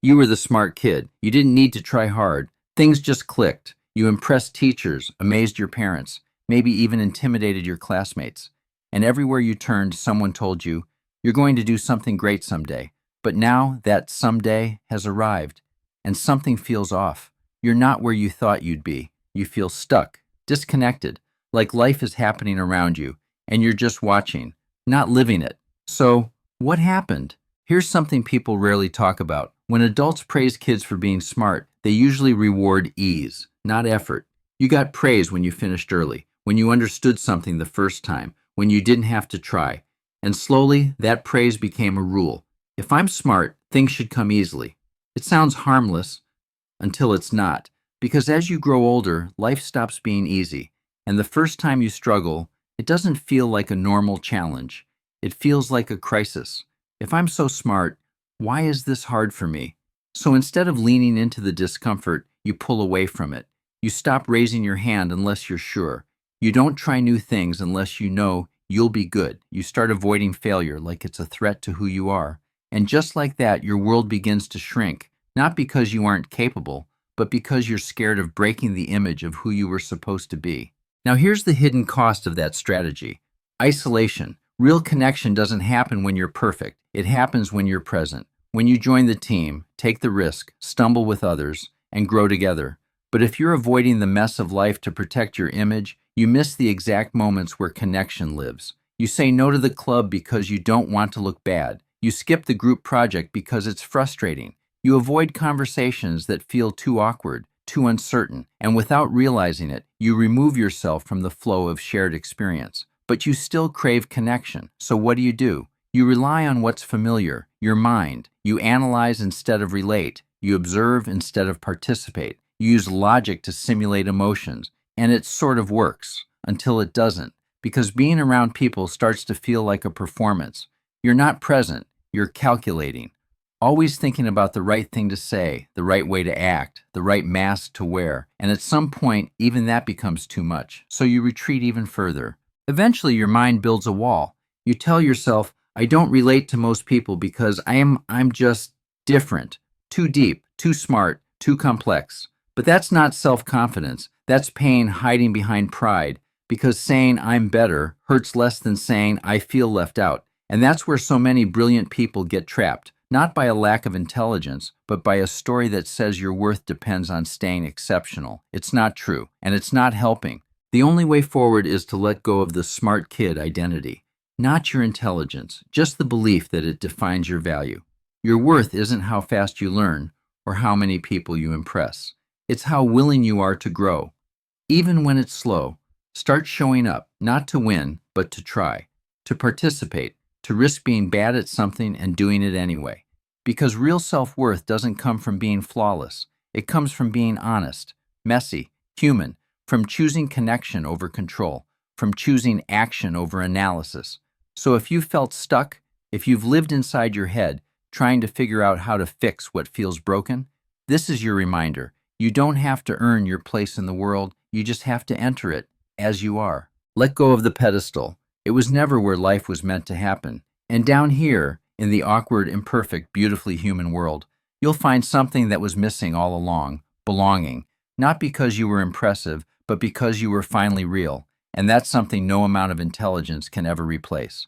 You were the smart kid. You didn't need to try hard. Things just clicked. You impressed teachers, amazed your parents, maybe even intimidated your classmates. And everywhere you turned, someone told you, you're going to do something great someday. But now that someday has arrived, and something feels off. You're not where you thought you'd be. You feel stuck, disconnected, like life is happening around you, and you're just watching, not living it. So, what happened? Here's something people rarely talk about. When adults praise kids for being smart, they usually reward ease, not effort. You got praise when you finished early, when you understood something the first time, when you didn't have to try. And slowly, that praise became a rule. If I'm smart, things should come easily. It sounds harmless until it's not, because as you grow older, life stops being easy. And the first time you struggle, it doesn't feel like a normal challenge. It feels like a crisis. If I'm so smart, why is this hard for me? So instead of leaning into the discomfort, you pull away from it. You stop raising your hand unless you're sure. You don't try new things unless you know you'll be good. You start avoiding failure like it's a threat to who you are. And just like that, your world begins to shrink, not because you aren't capable, but because you're scared of breaking the image of who you were supposed to be. Now here's the hidden cost of that strategy. Isolation. Real connection doesn't happen when you're perfect. It happens when you're present. When you join the team, take the risk, stumble with others, and grow together. But if you're avoiding the mess of life to protect your image, you miss the exact moments where connection lives. You say no to the club because you don't want to look bad. You skip the group project because it's frustrating. You avoid conversations that feel too awkward, too uncertain, and without realizing it, you remove yourself from the flow of shared experience. But you still crave connection, so what do? You rely on what's familiar, your mind. You analyze instead of relate. You observe instead of participate. You use logic to simulate emotions, and it sort of works until it doesn't, because being around people starts to feel like a performance. You're not present, you're calculating, always thinking about the right thing to say, the right way to act, the right mask to wear, and at some point, even that becomes too much, so you retreat even further. Eventually, your mind builds a wall. You tell yourself, I don't relate to most people because I'm just different, too deep, too smart, too complex. But that's not self-confidence. That's pain hiding behind pride, because saying I'm better hurts less than saying I feel left out. And that's where so many brilliant people get trapped, not by a lack of intelligence, but by a story that says your worth depends on staying exceptional. It's not true, and it's not helping. The only way forward is to let go of the smart kid identity. Not your intelligence, just the belief that it defines your value. Your worth isn't how fast you learn or how many people you impress. It's how willing you are to grow. Even when it's slow, start showing up, not to win, but to try, to participate, to risk being bad at something and doing it anyway. Because real self-worth doesn't come from being flawless. It comes from being honest, messy, human, from choosing connection over control, from choosing action over analysis. So if you felt stuck, if you've lived inside your head, trying to figure out how to fix what feels broken, this is your reminder. You don't have to earn your place in the world, you just have to enter it as you are. Let go of the pedestal. It was never where life was meant to happen. And down here, in the awkward, imperfect, beautifully human world, you'll find something that was missing all along, belonging. Not because you were impressive, but because you were finally real. And that's something no amount of intelligence can ever replace.